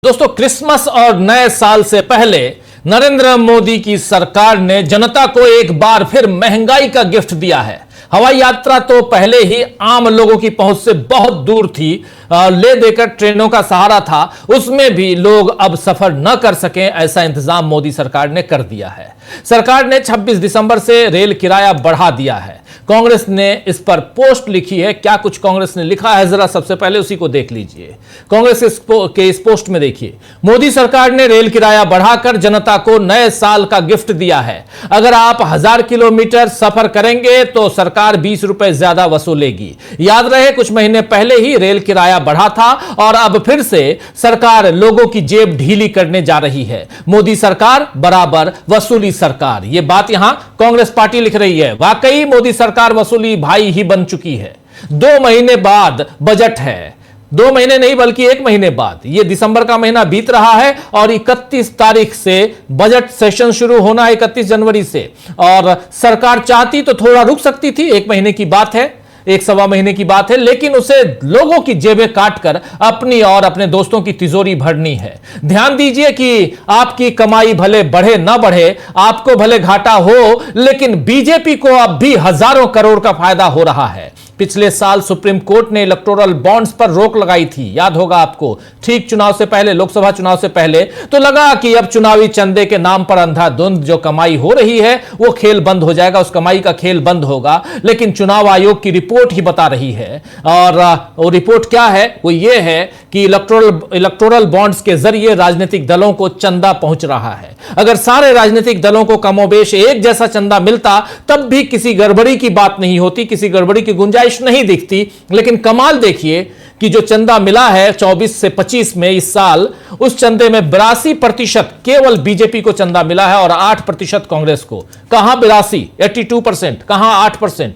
दोस्तों, क्रिसमस और नए साल से पहले नरेंद्र मोदी की सरकार ने जनता को एक बार फिर महंगाई का गिफ्ट दिया है। हवाई यात्रा तो पहले ही आम लोगों की पहुंच से बहुत दूर थी, ले देकर ट्रेनों का सहारा था, उसमें भी लोग अब सफर न कर सकें ऐसा इंतजाम मोदी सरकार ने कर दिया है। सरकार ने 26 दिसंबर से रेल किराया बढ़ा दिया है। कांग्रेस ने इस पर पोस्ट लिखी है। क्या कुछ कांग्रेस ने लिखा है, जरा सबसे पहले उसी को देख लीजिए। कांग्रेस के इस पोस्ट में देखिए, मोदी सरकार ने रेल किराया बढ़ाकर जनता को नए साल का गिफ्ट दिया है। अगर आप 1000 किलोमीटर सफर करेंगे तो सरकार 20 रुपए ज्यादा वसूलेगी। याद रहे, कुछ महीने पहले ही रेल किराया बढ़ा था और अब फिर से सरकार लोगों की जेब ढीली करने जा रही है। मोदी सरकार बराबर वसूली सरकार, यह बात यहां कांग्रेस पार्टी लिख रही है। वाकई मोदी सरकार वसूली भाई ही बन चुकी है। 2 महीने बाद बजट है, 2 महीने नहीं बल्कि 1 महीने बाद। यह दिसंबर का महीना बीत रहा है और 31 तारीख से बजट सेशन शुरू होना है, 31 जनवरी से। और सरकार चाहती तो थोड़ा रुक सकती थी, 1 महीने की बात है, 1-1.25 महीने की बात है, लेकिन उसे लोगों की जेबें काटकर अपनी और अपने दोस्तों की तिजोरी भरनी है। ध्यान दीजिए कि आपकी कमाई भले बढ़े ना बढ़े, आपको भले घाटा हो, लेकिन बीजेपी को अब भी हजारों करोड़ का फायदा हो रहा है। पिछले साल सुप्रीम कोर्ट ने इलेक्टोरल बॉन्ड्स पर रोक लगाई थी, याद होगा आपको, ठीक चुनाव से पहले, लोकसभा चुनाव से पहले। तो लगा कि अब चुनावी चंदे के नाम पर अंधाधुंध जो कमाई हो रही है वो खेल बंद हो जाएगा, उस कमाई का खेल बंद होगा। लेकिन चुनाव आयोग की रिपोर्ट ही बता रही है, और वो रिपोर्ट क्या है, वो ये है कि इलेक्टोरल बॉन्ड्स के जरिए राजनीतिक दलों को चंदा पहुंच रहा है। अगर सारे राजनीतिक दलों को कमोबेश एक जैसा चंदा मिलता तब भी किसी गड़बड़ी की बात नहीं होती, किसी गड़बड़ी की गुंजाइश नहीं दिखती। लेकिन कमाल देखिए कि जो चंदा मिला है 24 से 25 में इस साल, उस चंदे में 82% केवल बीजेपी को चंदा मिला है और 8% कांग्रेस को। कहां 82, 82%, कहां 8%,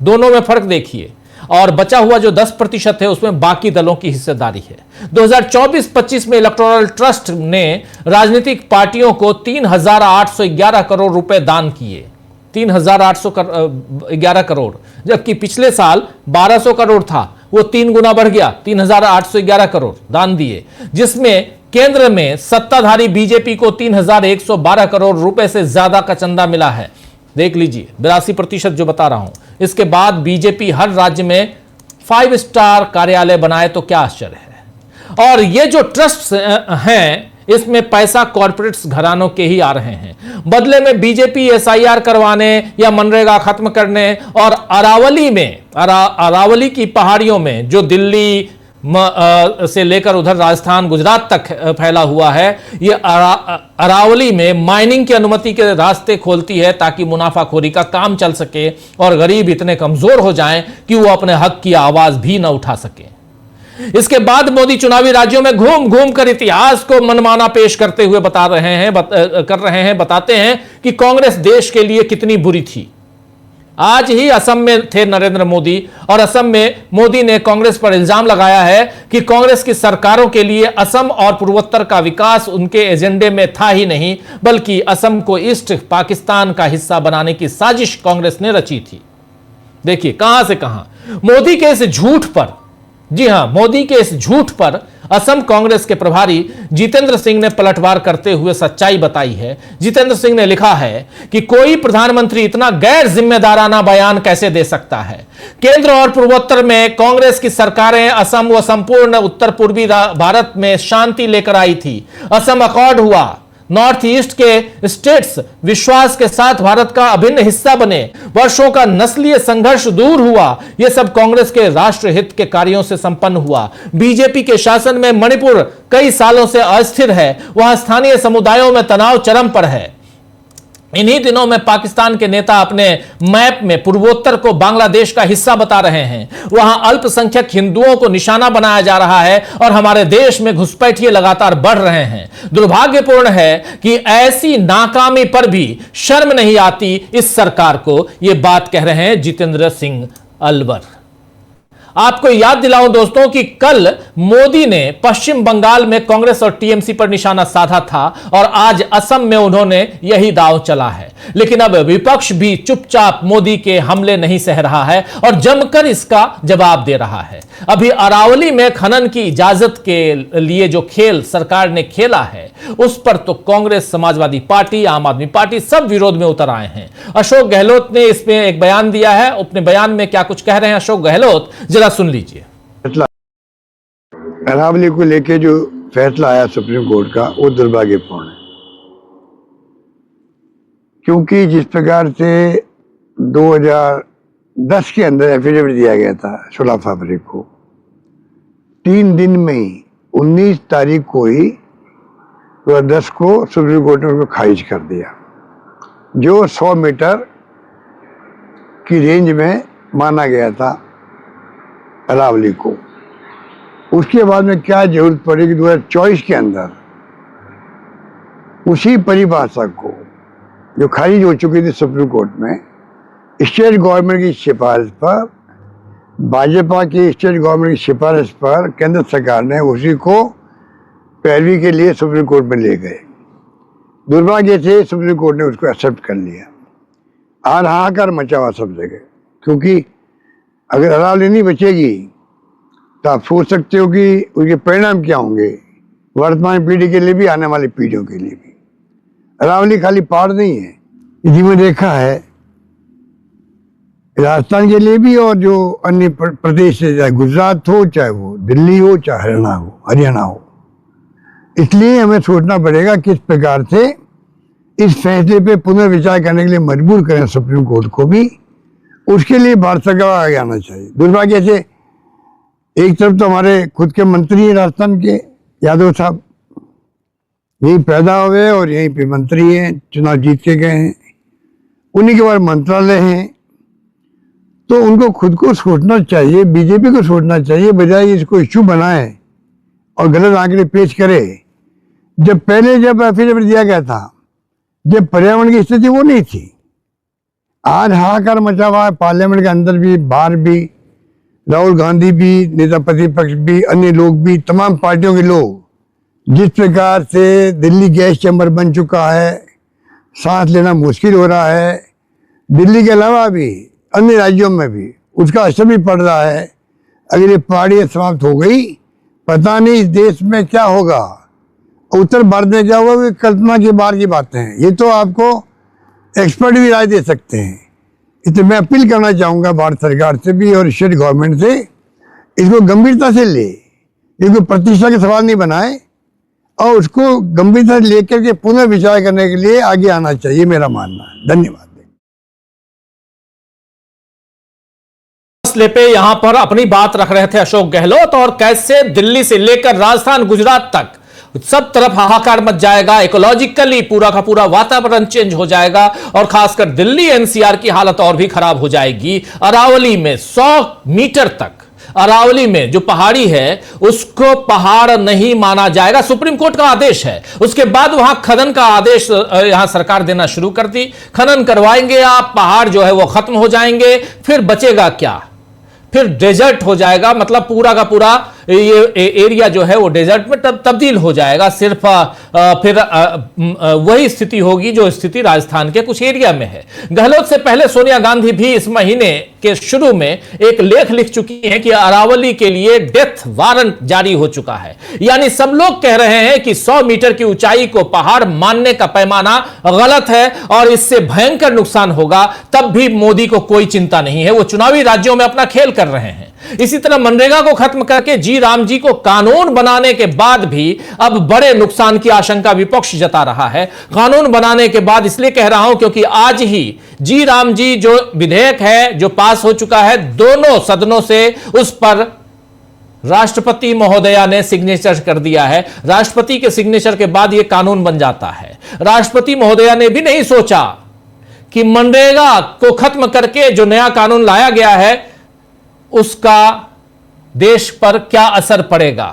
दोनों में फर्क देखिए। और बचा हुआ जो 10% है उसमें बाकी दलों की हिस्सेदारी है। 2024-25 में इलेक्टोरल ट्रस्ट ने राजनीतिक पार्टियों को 3811 करोड़ रुपए दान किए, 3811 करोड़, जबकि पिछले साल 1200 करोड़ था, वो 3 गुना बढ़ गया, 3811 करोड़ दान दिए, जिसमें केंद्र में सत्ताधारी बीजेपी को 3112 करोड़ रुपए से ज्यादा का चंदा मिला है। देख लीजिए, 82% जो बता रहा हूं। इसके बाद बीजेपी हर राज्य में 5 स्टार कार्यालय बनाए तो क्या आश्चर्य है। और ये जो ट्रस्ट हैं, इसमें पैसा कॉर्पोरेट्स घरानों के ही आ रहे हैं। बदले में बीजेपी SIR करवाने या मनरेगा खत्म करने और अरावली की पहाड़ियों में, जो दिल्ली से लेकर उधर राजस्थान गुजरात तक फैला हुआ है, ये अरावली में माइनिंग की अनुमति के रास्ते खोलती है ताकि मुनाफाखोरी का काम चल सके और गरीब इतने कमजोर हो जाएं कि वो अपने हक की आवाज भी न उठा सके। इसके बाद मोदी चुनावी राज्यों में घूम घूम कर इतिहास को मनमाना पेश करते हुए बताते हैं कि कांग्रेस देश के लिए कितनी बुरी थी। आज ही असम में थे नरेंद्र मोदी, और असम में मोदी ने कांग्रेस पर इल्जाम लगाया है कि कांग्रेस की सरकारों के लिए असम और पूर्वोत्तर का विकास उनके एजेंडे में था ही नहीं, बल्कि असम को ईस्ट पाकिस्तान का हिस्सा बनाने की साजिश कांग्रेस ने रची थी। देखिए कहां से कहां मोदी के इस झूठ पर, जी हां, मोदी के इस झूठ पर असम कांग्रेस के प्रभारी जितेंद्र सिंह ने पलटवार करते हुए सच्चाई बताई है। जितेंद्र सिंह ने लिखा है कि कोई प्रधानमंत्री इतना गैर जिम्मेदाराना बयान कैसे दे सकता है। केंद्र और पूर्वोत्तर में कांग्रेस की सरकारें असम व संपूर्ण उत्तर पूर्वी भारत में शांति लेकर आई थी। असम अकॉर्ड हुआ, नॉर्थ ईस्ट के स्टेट्स विश्वास के साथ भारत का अभिन्न हिस्सा बने, वर्षों का नस्लीय संघर्ष दूर हुआ। यह सब कांग्रेस के राष्ट्रहित के कार्यों से संपन्न हुआ। बीजेपी के शासन में मणिपुर कई सालों से अस्थिर है, वहां स्थानीय समुदायों में तनाव चरम पर है। इन्हीं दिनों में पाकिस्तान के नेता अपने मैप में पूर्वोत्तर को बांग्लादेश का हिस्सा बता रहे हैं। वहां अल्पसंख्यक हिंदुओं को निशाना बनाया जा रहा है और हमारे देश में घुसपैठिए लगातार बढ़ रहे हैं। दुर्भाग्यपूर्ण है कि ऐसी नाकामी पर भी शर्म नहीं आती इस सरकार को। यह बात कह रहे हैं जितेंद्र सिंह अलवर। आपको याद दिलाऊं दोस्तों कि कल मोदी ने पश्चिम बंगाल में कांग्रेस और टीएमसी पर निशाना साधा था और आज असम में उन्होंने यही दांव चला है। लेकिन अब विपक्ष भी चुपचाप मोदी के हमले नहीं सह रहा है और जमकर इसका जवाब दे रहा है। अभी अरावली में खनन की इजाजत के लिए जो खेल सरकार ने खेला है उस पर तो कांग्रेस, समाजवादी पार्टी, आम आदमी पार्टी सब विरोध में उतर आए हैं। अशोक गहलोत ने इसमें एक बयान दिया है। अपने बयान में क्या कुछ कह रहे हैं अशोक गहलोत, जरा सुन लीजिए। अरावली को लेके जो फैसला आया सुप्रीम कोर्ट का वो दुर्भाग्यपूर्ण है, क्योंकि जिस प्रकार से 2010 के अंदर एफिडेविट दिया गया था 16 फरवरी को, 3 दिन में ही 19 तारीख को ही 2010 को सुप्रीम कोर्ट ने उसको खारिज कर दिया, जो 100 मीटर की रेंज में माना गया था अरावली को। उसके बाद में क्या जरूरत पड़ी कि 2024 के अंदर उसी परिभाषा को जो खारिज हो चुकी थी सुप्रीम कोर्ट में, स्टेट गवर्नमेंट की सिफारिश पर, भाजपा की स्टेट गवर्नमेंट की सिफारिश पर केंद्र सरकार ने उसी को पैरवी के लिए सुप्रीम कोर्ट में ले गए। दुर्भाग्य से सुप्रीम कोर्ट ने उसको एक्सेप्ट कर लिया और हाहाकार मचा हुआ सब जगह, क्योंकि अगर अरावली नहीं बचेगी तो आप सोच सकते हो कि उसके परिणाम क्या होंगे वर्तमान पीढ़ी के लिए भी, आने वाली पीढ़ियों के लिए भी। अरावली खाली पहाड़ नहीं है, इसी में देखा है राजस्थान के लिए भी और जो अन्य प्रदेश से, चाहे गुजरात हो, चाहे वो दिल्ली हो, चाहे हरियाणा हो। इसलिए हमें सोचना पड़ेगा किस प्रकार से इस फैसले पे पुनर्विचार करने के लिए मजबूर करें सुप्रीम कोर्ट को भी। उसके लिए भारत सरकार आगे आना चाहिए। दुर्भाग्य से एक तरफ तो हमारे खुद के मंत्री हैं राजस्थान के, यादव साहब यही पैदा हुए और यहीं पे मंत्री हैं, चुनाव जीत के गए हैं, उन्हीं के बाद मंत्रालय हैं। तो उनको खुद को सोचना चाहिए, बीजेपी को सोचना चाहिए, बजाय इसको इश्यू बनाए और गलत आंकड़े पेश करे। जब एफिडेविट दिया गया था, जब पर्यावरण की स्थिति वो नहीं थी, आज हाहाकार मचा हुआ है पार्लियामेंट के अंदर भी, बाहर भी। राहुल गांधी भी, नेता प्रतिपक्ष भी, अन्य लोग भी, तमाम पार्टियों के लोग जिस प्रकार से दिल्ली गैस चैम्बर बन चुका है, सांस लेना मुश्किल हो रहा है, दिल्ली के अलावा भी अन्य राज्यों में भी उसका असर भी पड़ रहा है। अगर ये पहाड़ियाँ समाप्त हो गई, पता नहीं इस देश में क्या होगा, उत्तर भारत में क्या होगा, कल्पना के बाहर की बातें हैं। ये तो आपको एक्सपर्ट भी राय दे सकते हैं। इसलिए मैं अपील करना चाहूँगा भारत सरकार से भी और स्टेट गवर्नमेंट से, इसको गंभीरता से ले, इसको प्रतिष्ठा का सवाल नहीं बनाए और उसको गंभीरता से लेकर के पुनर्विचार करने के लिए आगे आना चाहिए, मेरा मानना है। धन्यवाद। मसले पे यहां पर अपनी बात रख रहे थे अशोक गहलोत, और कैसे दिल्ली से लेकर राजस्थान, गुजरात तक सब तरफ हाहाकार मच जाएगा, इकोलॉजिकली पूरा का पूरा वातावरण चेंज हो जाएगा और खासकर दिल्ली एनसीआर की हालत और भी खराब हो जाएगी। अरावली में 100 मीटर तक, अरावली में जो पहाड़ी है उसको पहाड़ नहीं माना जाएगा। सुप्रीम कोर्ट का आदेश है, उसके बाद वहां खनन का आदेश यहां सरकार देना शुरू कर दी। खनन करवाएंगे आप, पहाड़ जो है वो खत्म हो जाएंगे, फिर बचेगा क्या? फिर डेजर्ट हो जाएगा, मतलब पूरा का पूरा ये एरिया जो है वो डेजर्ट में तब्दील हो जाएगा। सिर्फ फिर वही स्थिति होगी जो स्थिति राजस्थान के कुछ एरिया में है। गहलोत से पहले सोनिया गांधी भी इस महीने के शुरू में एक लेख लिख चुकी हैं कि अरावली के लिए डेथ वारंट जारी हो चुका है। यानी सब लोग कह रहे हैं कि 100 मीटर की ऊंचाई को पहाड़ मानने का पैमाना गलत है और इससे भयंकर नुकसान होगा, तब भी मोदी को कोई चिंता नहीं है। वो चुनावी राज्यों में अपना खेल कर रहे हैं। इसी तरह मनरेगा को खत्म करके जी राम जी को कानून बनाने के बाद भी अब बड़े नुकसान की आशंका विपक्ष जता रहा है। कानून बनाने के बाद इसलिए कह रहा हूं क्योंकि आज ही जी राम जी जो विधेयक है जो पास हो चुका है दोनों सदनों से, उस पर राष्ट्रपति महोदया ने सिग्नेचर कर दिया है। राष्ट्रपति के सिग्नेचर के बाद यह कानून बन जाता है। राष्ट्रपति महोदया ने भी नहीं सोचा कि मनरेगा को खत्म करके जो नया कानून लाया गया है उसका देश पर क्या असर पड़ेगा,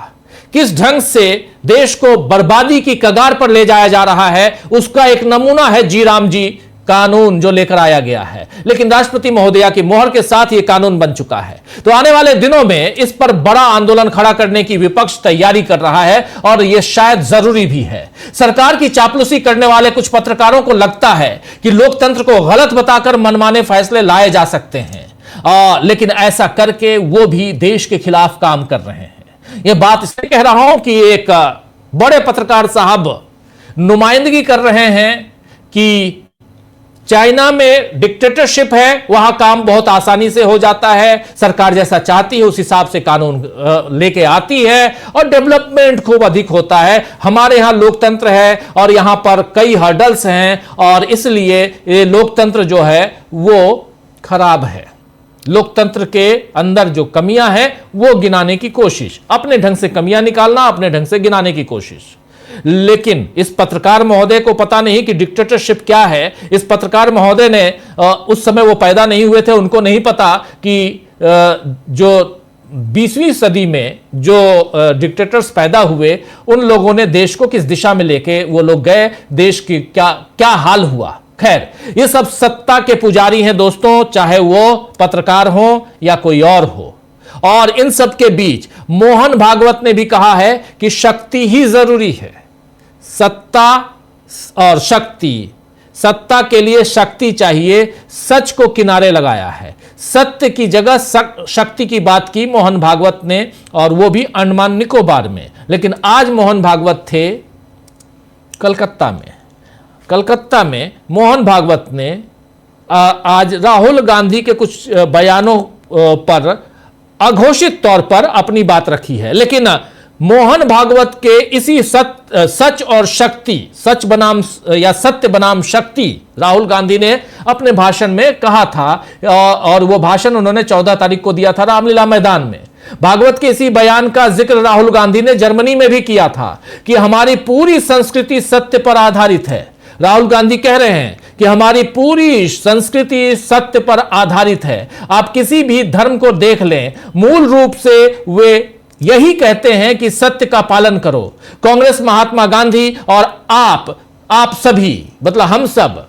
किस ढंग से देश को बर्बादी की कगार पर ले जाया जा रहा है, उसका एक नमूना है जी राम जी कानून जो लेकर आया गया है, लेकिन राष्ट्रपति महोदया की मोहर के साथ यह कानून बन चुका है। तो आने वाले दिनों में इस पर बड़ा आंदोलन खड़ा करने की विपक्ष तैयारी कर रहा है और यह शायद जरूरी भी है। सरकार की चापलूसी करने वाले कुछ पत्रकारों को लगता है कि लोकतंत्र को गलत बताकर मनमाने फैसले लाए जा सकते हैं, लेकिन ऐसा करके वो भी देश के खिलाफ काम कर रहे हैं। यह बात इसलिए कह रहा हूं कि एक बड़े पत्रकार साहब नुमाइंदगी कर रहे हैं कि चाइना में डिक्टेटरशिप है, वहां काम बहुत आसानी से हो जाता है, सरकार जैसा चाहती है उस हिसाब से कानून लेके आती है और डेवलपमेंट खूब अधिक होता है। हमारे यहां लोकतंत्र है और यहां पर कई हर्डल्स हैं और इसलिए ये लोकतंत्र जो है वो खराब है। लोकतंत्र के अंदर जो कमियां हैं वो गिनाने की कोशिश, अपने ढंग से कमियां निकालना, अपने ढंग से गिनाने की कोशिश। लेकिन इस पत्रकार महोदय को पता नहीं कि डिक्टेटरशिप क्या है। इस पत्रकार महोदय ने उस समय वो पैदा नहीं हुए थे, उनको नहीं पता कि जो 20वीं सदी में जो डिक्टेटर्स पैदा हुए उन लोगों ने देश को किस दिशा में लेके वो लोग गए, देश की क्या क्या हाल हुआ। खैर, ये सब सत्ता के पुजारी हैं दोस्तों, चाहे वो पत्रकार हो या कोई और हो। और इन सब के बीच मोहन भागवत ने भी कहा है कि शक्ति ही जरूरी है। सत्ता और शक्ति, सत्ता के लिए शक्ति चाहिए, सच को किनारे लगाया है। सत्य की जगह शक्ति की बात की मोहन भागवत ने, और वो भी अंडमान निकोबार में। लेकिन आज मोहन भागवत थे कलकत्ता में। कलकत्ता में मोहन भागवत ने आज राहुल गांधी के कुछ बयानों पर अघोषित तौर पर अपनी बात रखी है। लेकिन मोहन भागवत के इसी सच और शक्ति, सच बनाम या सत्य बनाम शक्ति, राहुल गांधी ने अपने भाषण में कहा था, और वो भाषण उन्होंने 14 तारीख को दिया था रामलीला मैदान में। भागवत के इसी बयान का जिक्र राहुल गांधी ने जर्मनी में भी किया था कि हमारी पूरी संस्कृति सत्य पर आधारित है। राहुल गांधी कह रहे हैं कि हमारी पूरी संस्कृति सत्य पर आधारित है। आप किसी भी धर्म को देख लें, मूल रूप से वे यही कहते हैं कि सत्य का पालन करो। कांग्रेस, महात्मा गांधी और आप सभी, मतलब हम सब,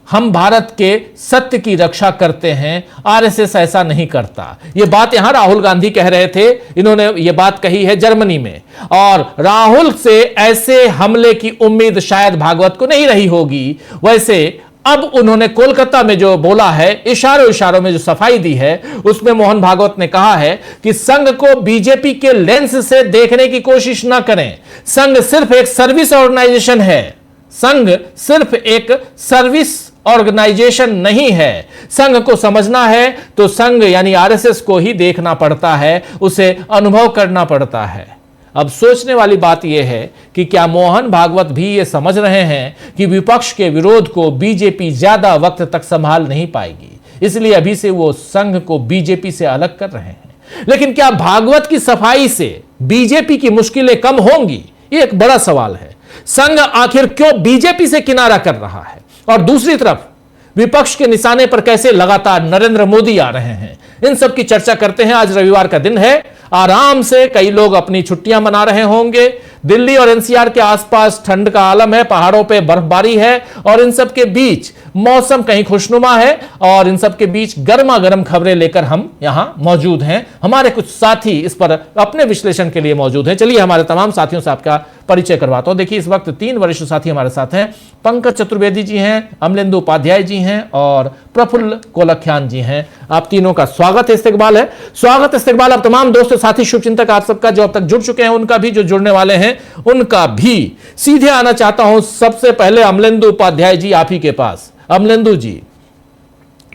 हम भारत के सत्य की रक्षा करते हैं। आरएसएस ऐसा नहीं करता। यह बात यहां राहुल गांधी कह रहे थे। इन्होंने यह बात कही है जर्मनी में, और राहुल से ऐसे हमले की उम्मीद शायद भागवत को नहीं रही होगी। वैसे अब उन्होंने कोलकाता में जो बोला है, इशारों में जो सफाई दी है, उसमें मोहन भागवत ने कहा है कि संघ को बीजेपी के लेंस से देखने की कोशिश ना करें। संघ सिर्फ एक सर्विस ऑर्गेनाइजेशन है। संघ सिर्फ एक सर्विस ऑर्गेनाइजेशन नहीं है। संघ को समझना है तो संघ यानी आरएसएस को ही देखना पड़ता है, उसे अनुभव करना पड़ता है। अब सोचने वाली बात यह है कि क्या मोहन भागवत भी ये समझ रहे हैं कि विपक्ष के विरोध को बीजेपी ज्यादा वक्त तक संभाल नहीं पाएगी, इसलिए अभी से वो संघ को बीजेपी से अलग कर रहे हैं। लेकिन क्या भागवत की सफाई से बीजेपी की मुश्किलें कम होंगी? ये एक बड़ा सवाल है। संघ आखिर क्यों बीजेपी से किनारा कर रहा है? और दूसरी तरफ विपक्ष के निशाने पर कैसे लगातार नरेंद्र मोदी आ रहे हैं, इन सब की चर्चा करते हैं। आज रविवार का दिन है, आराम से कई लोग अपनी छुट्टियां मना रहे होंगे। दिल्ली और एनसीआर के आसपास ठंड का आलम है, पहाड़ों पे बर्फबारी है, और इन सब के बीच मौसम कहीं खुशनुमा है, और इन सब के बीच गर्मा गर्म खबरें लेकर हम यहां मौजूद हैं। हमारे कुछ साथी इस पर अपने विश्लेषण के लिए मौजूद हैं। चलिए हमारे तमाम साथियों से आपका परिचय करवाता हूं। देखिए, इस वक्त 3 वरिष्ठ साथी हमारे साथ हैं। पंकज चतुर्वेदी जी हैं, अमलेंदु उपाध्याय जी हैं और प्रफुल्ल कोलख्यान जी हैं। आप तीनों का स्वागत है, इस्तकबाल है। स्वागत इस्तकबाल आप तमाम दोस्त साथी शुभचिंतक आप सबका, जो अब तक जुड़ चुके हैं उनका भी, जो जुड़ने वाले हैं उनका भी। सीधे आना चाहता हूं सबसे पहले अमलेंदु उपाध्याय जी, आप ही के पास। अमलेंदु जी,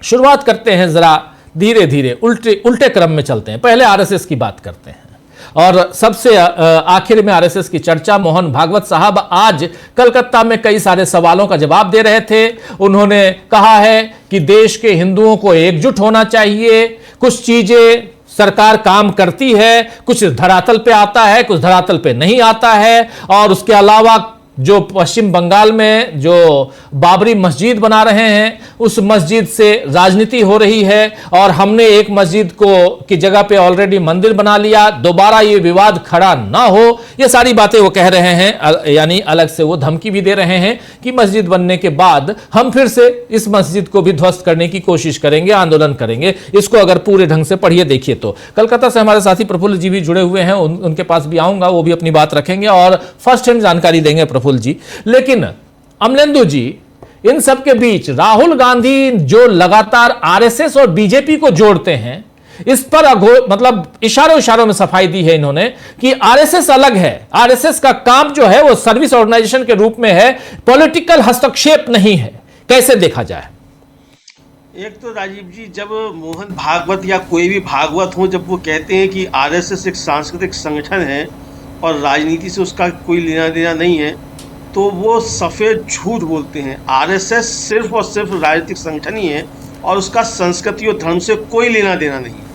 शुरुआत करते हैं, जरा धीरे धीरे उल्टे क्रम में चलते हैं। पहले आरएसएस की बात करते हैं और सबसे आखिर में आरएसएस की चर्चा। मोहन भागवत साहब आज कलकत्ता में कई सारे सवालों का जवाब दे रहे थे। उन्होंने कहा है कि देश के हिंदुओं को एकजुट होना चाहिए। कुछ चीजें सरकार काम करती है, कुछ धरातल पे आता है, कुछ धरातल पे नहीं आता है, और उसके अलावा जो पश्चिम बंगाल में जो बाबरी मस्जिद बना रहे हैं, उस मस्जिद से राजनीति हो रही है और हमने एक मस्जिद की जगह पे ऑलरेडी मंदिर बना लिया, दोबारा ये विवाद खड़ा ना हो, ये सारी बातें वो कह रहे हैं। यानी अलग से वो धमकी भी दे रहे हैं कि मस्जिद बनने के बाद हम फिर से इस मस्जिद को भी ध्वस्त करने की कोशिश करेंगे, आंदोलन करेंगे। इसको अगर पूरे ढंग से पढ़िए देखिए तो। कलकत्ता से हमारे साथी प्रफुल्ल जी भी जुड़े हुए हैं, उनके पास भी आऊंगा, वो भी अपनी बात रखेंगे और फर्स्ट हैंड जानकारी देंगे प्रफुल्ल जी। लेकिन अमलेंदु जी, इन सब के बीच राहुल गांधी जो लगातार आरएसएस और बीजेपी को जोड़ते हैं, इस पर मतलब इशारों में सफाई दी है इन्होंने कि आरएसएस अलग है, आरएसएस का काम जो है वो सर्विस ऑर्गेनाइजेशन के रूप में है, पॉलिटिकल हस्तक्षेप नहीं है। कैसे देखा जाए? एक तो राजीव जी, जब मोहन भागवत या कोई भी भागवत हो, जब वो कहते हैं कि आरएसएस एक सांस्कृतिक संगठन है और राजनीति से उसका कोई लेना देना नहीं है, तो वो सफ़ेद झूठ बोलते हैं। आरएसएस सिर्फ और सिर्फ राजनीतिक संगठन ही है और उसका संस्कृति और धर्म से कोई लेना देना नहीं है।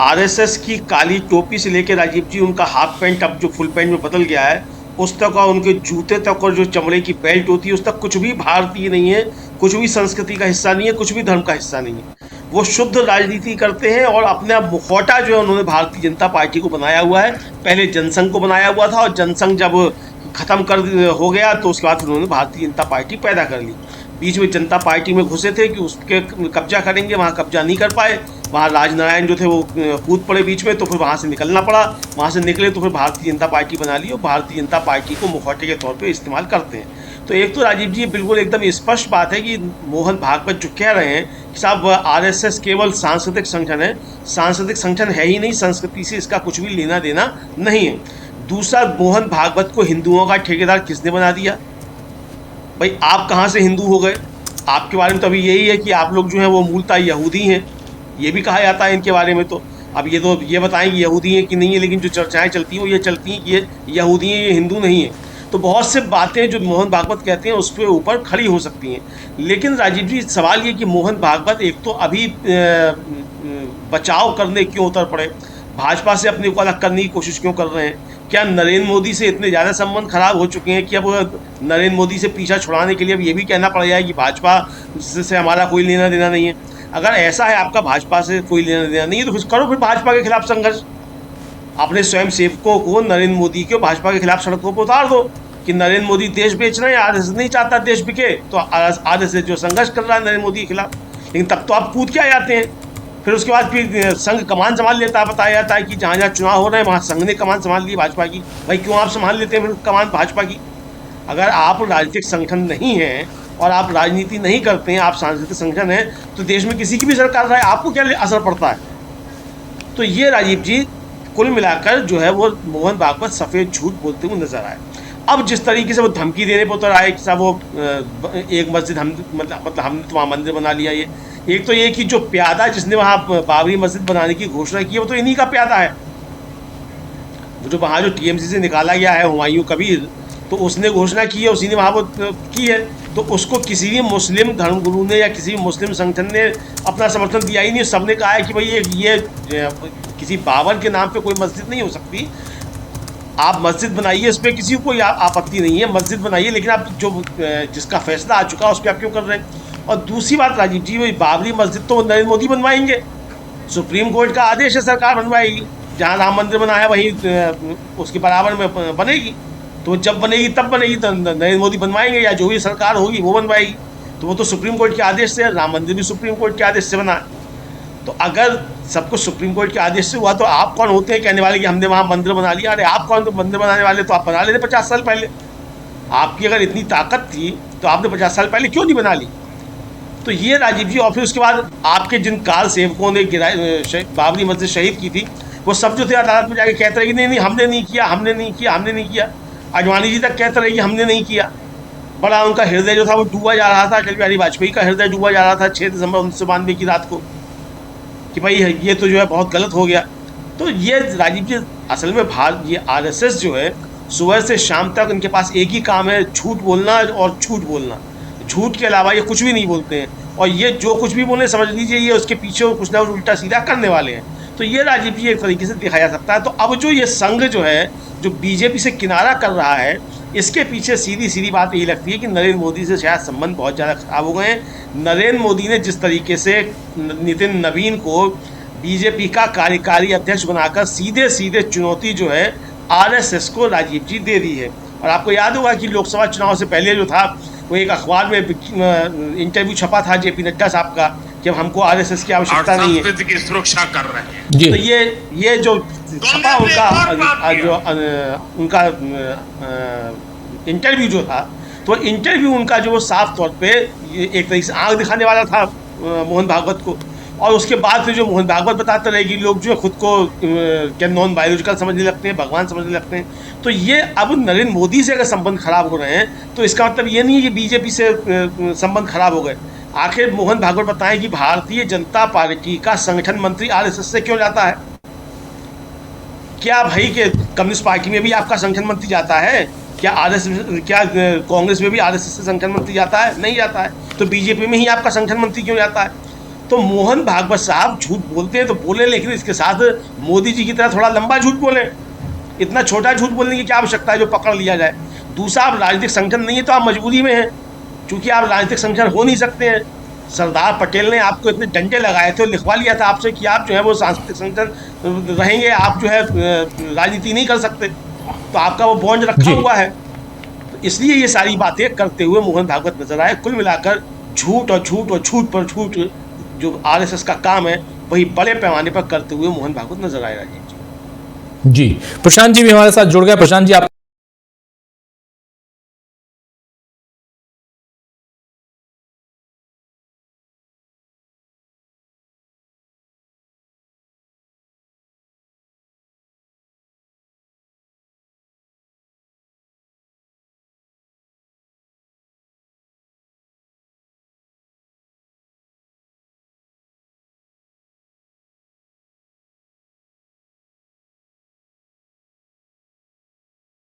आरएसएस की काली टोपी से लेकर राजीव जी उनका हाफ पैंट अब जो फुल पैंट में बदल गया है उस तक, और उनके जूते तक, और जो चमड़े की बेल्ट होती है उस तक कुछ भी भारतीय नहीं है, कुछ भी संस्कृति का हिस्सा नहीं है, कुछ भी धर्म का हिस्सा नहीं है। वो शुद्ध राजनीति करते हैं और अपने आप मुखौटा जो है उन्होंने भारतीय जनता पार्टी को बनाया हुआ है। पहले जनसंघ को बनाया हुआ था और जनसंघ जब ख़त्म कर हो गया तो उसके बाद उन्होंने भारतीय जनता पार्टी पैदा कर ली। बीच में जनता पार्टी में घुसे थे कि उसके कब्जा करेंगे, वहाँ कब्जा नहीं कर पाए, वहाँ राजनारायण जो थे वो कूद पड़े बीच में, तो फिर वहाँ से निकलना पड़ा। वहाँ से निकले तो फिर भारतीय जनता पार्टी बना ली और भारतीय जनता पार्टी को मुखौटे के तौर पे इस्तेमाल करते हैं। तो एक तो राजीव जी बिल्कुल एकदम स्पष्ट बात है कि मोहन भागवत जो कह रहे हैं कि साहब आरएसएस केवल सांस्कृतिक संगठन है, सांस्कृतिक संगठन है ही नहीं, संस्कृति से इसका कुछ भी लेना देना नहीं है। दूसरा, मोहन भागवत को हिंदुओं का ठेकेदार किसने बना दिया? भाई आप कहाँ से हिंदू हो गए? आपके बारे में तो अभी यही है कि आप लोग जो हैं वो मूलतः यहूदी हैं, ये भी कहा जाता है इनके बारे में। तो अब ये बताएं कि यहूदी हैं कि नहीं है, लेकिन जो चर्चाएं चलती हैं वो ये चलती हैं कि ये यहूदी हैं, ये हिंदू नहीं है। तो बहुत से बातें जो मोहन भागवत कहते हैं उस पर ऊपर खड़ी हो सकती हैं। लेकिन राजीव जी सवाल ये कि मोहन भागवत एक तो अभी बचाव करने क्यों उतर पड़े, भाजपा से अपने को अलग करने की कोशिश क्यों कर रहे हैं? क्या नरेंद्र मोदी से इतने ज़्यादा संबंध खराब हो चुके हैं कि अब नरेंद्र मोदी से पीछा छुड़ाने के लिए अब ये भी कहना पड़ जाए कि भाजपा से हमारा कोई लेना देना नहीं है? अगर ऐसा है आपका भाजपा से कोई लेना देना नहीं है तो फिर करो फिर भाजपा के खिलाफ संघर्ष। अपने स्वयं सेवकों को, नरेंद्र मोदी को भाजपा के खिलाफ सड़कों पर उतार दो कि नरेंद्र मोदी देश बेच रहे हैं, आरएसएस नहीं चाहता देश बिके, तो आरएसएस जो संघर्ष कर रहा है नरेंद्र मोदी के खिलाफ। लेकिन तब तो आप कूद के आ जाते हैं। फिर उसके बाद फिर संघ कमान संभाल लेता है, बताया जाता है कि जहाँ जहाँ चुनाव हो रहे हैं वहाँ संघ ने कमान संभाल ली भाजपा की। भाई क्यों आप संभाल लेते हैं फिर कमान भाजपा की? अगर आप राजनीतिक संगठन नहीं हैं और आप राजनीति नहीं करते हैं, आप सांस्कृतिक संगठन हैं, तो देश में किसी की भी सरकार रहे आपको क्या असर पड़ता है? तो ये राजीव जी कुल मिलाकर जो है वो मोहन भागवत सफ़ेद झूठ बोलते हुए नजर आए। अब जिस तरीके से वो धमकी देने पर उतर आए कि साहब वो एक मस्जिद मतलब हमने तो वहाँ मंदिर बना लिया। ये एक तो ये कि जो प्यादा जिसने वहाँ बाबरी मस्जिद बनाने की घोषणा की है वो तो इन्हीं का प्यादा है। जो वहाँ जो टीएमसी से निकाला गया है हुमायूं कबीर, तो उसने घोषणा की है, उसी ने वहाँ वो की है। तो उसको किसी भी मुस्लिम धर्मगुरु ने या किसी भी मुस्लिम संगठन ने अपना समर्थन दिया ही नहीं। सबने कहा है कि भाई ये किसी बाबर के नाम पे कोई मस्जिद नहीं हो सकती, आप मस्जिद बनाइए, इस पर किसी को कोई आपत्ति नहीं है, मस्जिद बनाइए, लेकिन आप जो जिसका फैसला आ चुका है उस पर आप क्यों कर रहे हैं? और दूसरी बात राजीव जी, वही बाबरी मस्जिद तो नरेंद्र मोदी बनवाएंगे, सुप्रीम कोर्ट का आदेश है, सरकार बनवाएगी। जहाँ राम मंदिर बना है वहीं उसके बराबर में बनेगी, तो जब बनेगी तब बनेगी, तो नरेंद्र मोदी बनवाएंगे या जो भी सरकार होगी वो बनवाएगी। तो वो तो सुप्रीम कोर्ट के आदेश से, राम मंदिर भी सुप्रीम कोर्ट के आदेश से बना है। तो अगर सब कुछ सुप्रीम कोर्ट के आदेश से हुआ तो आप कौन होते हैं कहने वाले कि हमने वहाँ मंदिर बना लिया? अरे आप कौन? तो मंदिर बनाने वाले तो आप बना लेते 50 साल पहले। आपकी अगर इतनी ताकत थी तो आपने 50 साल पहले क्यों नहीं बना ली? तो ये राजीव जी, और फिर उसके बाद आपके जिन कार सेवकों ने बाबरी मस्जिद शहीद की थी, वो सब जो थे अदालत में जाके कहते रहे कि नहीं हमने नहीं किया, हमने नहीं किया, हमने नहीं किया। अडवाणी जी तक कहते रहे कि हमने नहीं किया। बड़ा उनका हृदय जो था वो डूबा जा रहा था, अटल बिहारी वाजपेयी का हृदय डूबा जा रहा था 6 दिसंबर 1992 की रात को, कि भाई ये तो जो है बहुत गलत हो गया। तो ये राजीव जी असल में ये आरएसएस जो है सुबह से शाम तक उनके पास एक ही काम है, झूठ बोलना और झूठ बोलना। झूठ के अलावा ये कुछ भी नहीं बोलते हैं, और ये जो कुछ भी बोले समझ लीजिए ये उसके पीछे कुछ ना कुछ उल्टा सीधा करने वाले हैं। तो ये राजीव जी एक तरीके से देखा जा सकता है। तो अब जो ये संघ जो है, जो बीजेपी से किनारा कर रहा है, इसके पीछे सीधी सीधी बात यही लगती है कि नरेंद्र मोदी से शायद संबंध बहुत ज़्यादा खराब हो गए हैं। नरेंद्र मोदी ने जिस तरीके से नितिन नवीन को बीजेपी का कार्यकारी अध्यक्ष बनाकर सीधे सीधे चुनौती जो है आरएसएस को राजीव जी दे दी है। और आपको याद होगा कि लोकसभा चुनाव से पहले जो था, वो एक अखबार में इंटरव्यू छपा था जेपी नड्डा साहब का कि हमको आरएसएस की आवश्यकता नहीं है, संस्कृति की सुरक्षा कर रहे हैं। जी। तो ये जो छपा उनका इंटरव्यू जो था, तो इंटरव्यू उनका जो साफ तौर पे एक तरीके से आग दिखाने वाला था मोहन भागवत को। और उसके बाद फिर जो मोहन भागवत बताते रहे कि लोग जो है खुद को क्या नॉन बायोलॉजिकल समझने लगते हैं, भगवान समझने लगते हैं। तो ये अब नरेंद्र मोदी से अगर संबंध खराब हो रहे हैं तो इसका मतलब ये नहीं है कि बीजेपी से संबंध खराब हो गए। आखिर मोहन भागवत बताएं कि भारतीय जनता पार्टी का संगठन मंत्री आरएसएस से क्यों जाता है? क्या भाई के कम्युनिस्ट पार्टी में भी आपका संगठन मंत्री जाता है? क्या कांग्रेस में भी आरएसएस से संगठन मंत्री जाता है? नहीं जाता है। तो बीजेपी में ही आपका संगठन मंत्री क्यों जाता है? तो मोहन भागवत साहब झूठ बोलते हैं तो बोले, लेकिन इसके साथ मोदी जी की तरह थोड़ा लंबा झूठ बोले। इतना छोटा झूठ बोलने की क्या आवश्यकता है जो पकड़ लिया जाए? दूसरा, आप राजनीतिक संगठन नहीं है तो आप मजबूरी में हैं, क्योंकि आप राजनीतिक संगठन हो नहीं सकते हैं। सरदार पटेल ने आपको इतने डंडे लगाए थे और लिखवा लिया था आपसे कि आप जो है वो सांस्कृतिक संगठन रहेंगे, आप जो है राजनीति नहीं कर सकते, तो आपका वो बॉन्ड रखा हुआ है। तो इसलिए ये सारी बातें करते हुए मोहन भागवत नजर आए। कुल मिलाकर झूठ और झूठ और झूठ पर झूठ जो आरएसएस का काम है, वही बड़े पैमाने पर करते हुए मोहन भागवत नजर आए। राजीव जी, प्रशांत जी भी हमारे साथ जुड़ गए। प्रशांत जी, आप